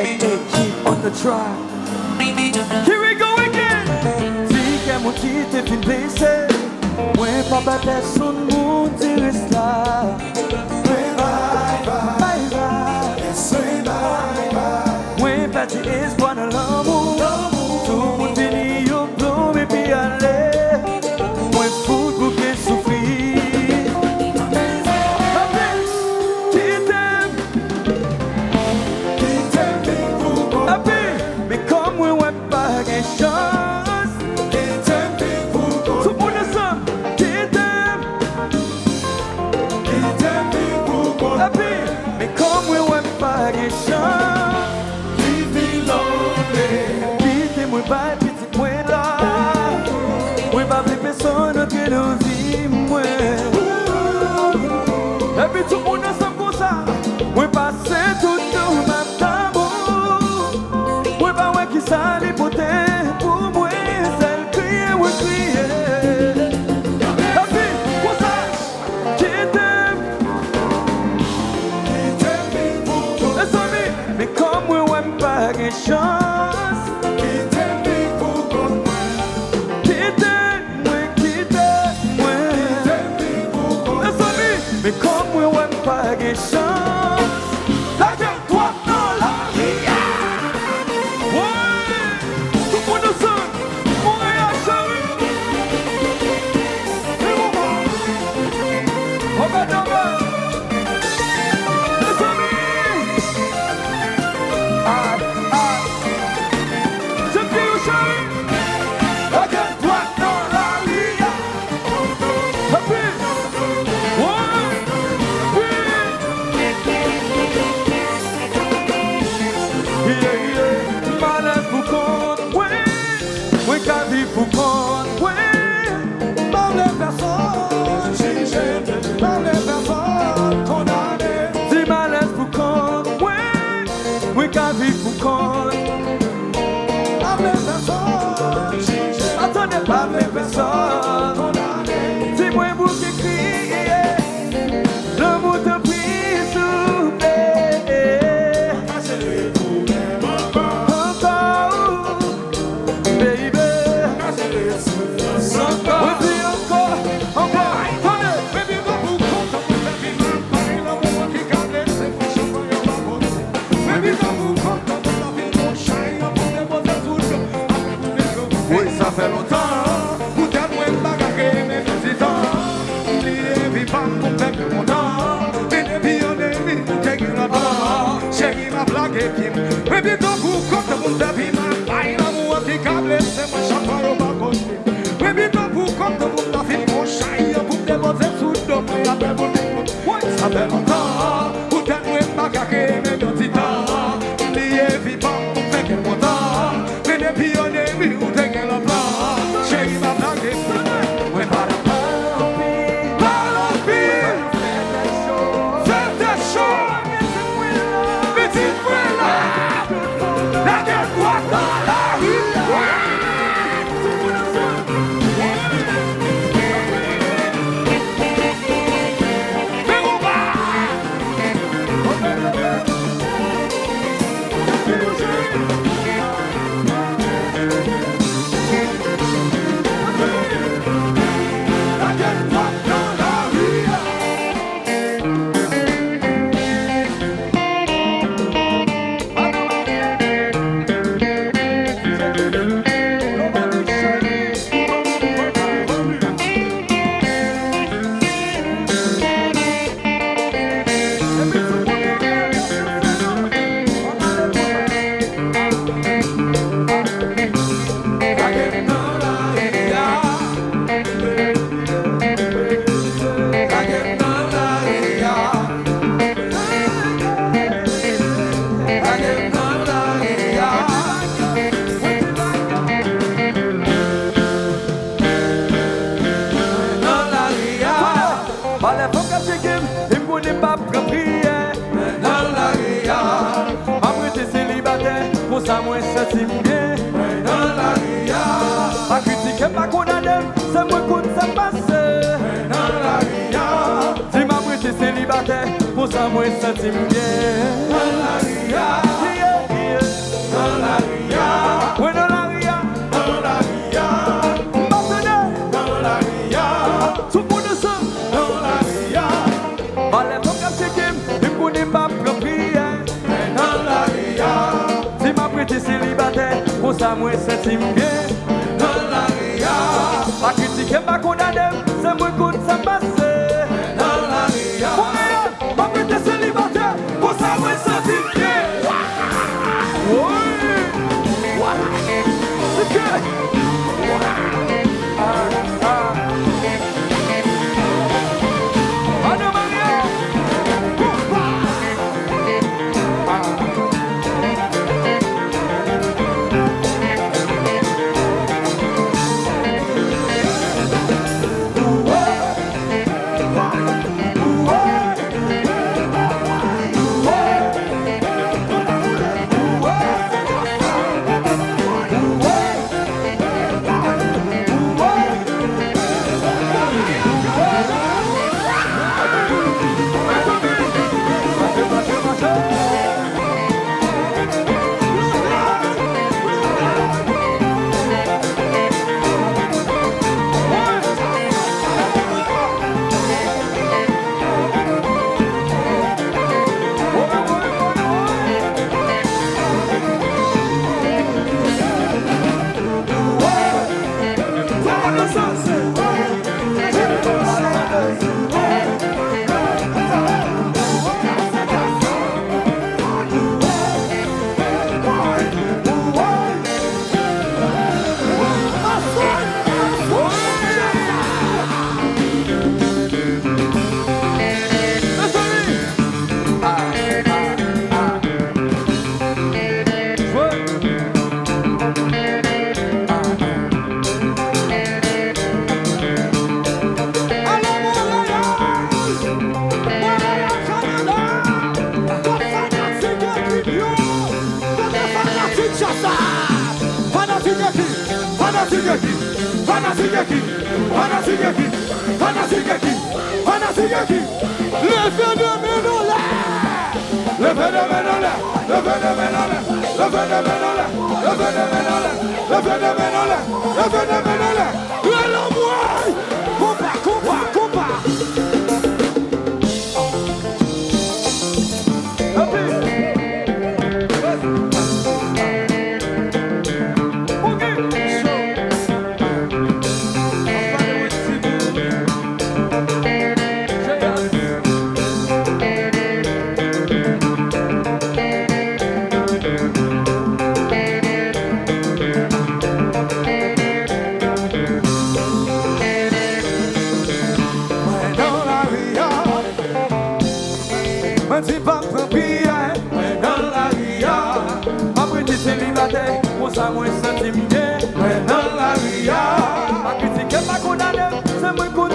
keep on the track. Here we go again. Si que mon qui te fin blessé, ouais papa t'es son monde reste là. Bye bye, bye bye, yes bye bye. Ouais parti espoir dans l'amour, tout le monde vini yo blow et puis aller. Ouais fou pour que souffrir. Et puis tout le monde ensemble comme ça. Oui, passer tout le même tambour. Oui, pas ouais qui s'allait beauté. Pour moi, celle crier, oui, crier. Et puis, pour ça, qui t'aime. Qui t'aime, pour les amis. Mais comme moi, ouais, pas de chance. Qui t'aime, pour moi. Qui t'aime, oui, qui t'aime, oui. Qui t'aime, pour moi. Les amis, mais comme pas de chance. La gueule toi dans la vie. Ouais, tout le monde ensemble. Montréal chérie. Et on va. On va d'abord. Les amis. Je dis au chéri. La gueule toi dans la vie. Happy. Pour qu'on par les personnes jugées, par les personnes condamnées. C'est malaise pour qu'on oui, qu'à vivre pour qu'on par les personnes jugées. Attendez, par les personnes condamnées. C'est moi vous qui criez, le mot te prie s'il plaît. Cassez-le pour ça fait longtemps, pour t'aimer bagarrer mes visitants. Il vit pas pour faire plus longtemps. Mais depuis on est mis, t'es qui là-bas. Chérie m'a blagué, mais puis donc vous comptez pour faire vie, ma paille, l'amour qui câble, c'est moi chaque fois au balcon. Mais puis donc vous comptez pour faire vie, mon chat, pour déposer sous le dos, et après vous dites, ça fait longtemps, pour t'aimer bagarrer mes visitants. Il vit pas pour faire plus longtemps. Mais depuis on est mis, t'es qui là-bas. Ça moi senti bien dans la ria. Pas critiquer, pas condamner, c'est moi qu'on ça passe dans la ria. Si ma prêté célibataire, pour ça moi senti bien dans la ria. dans la ria, Ouais, dans la ria, dans la ria, maintenant, dans la ria, tout le monde ensemble. dans la ria, Allez, faut qu'à checker, il connaît ma propriété. dans la ria, Si ma prêté célibataire, pour ça, moi, c'est bien. dans la ria, Pas critiquer, pas condamner, c'est moi qui ça passe. dans la ria, Ma prêté célibataire, pour ça, moi, c'est bien. Oui, c'est que. Anna Maria. pour ça moi senti bien. Dans la ria, Pas critiquer, pas condamner, c'est moi qui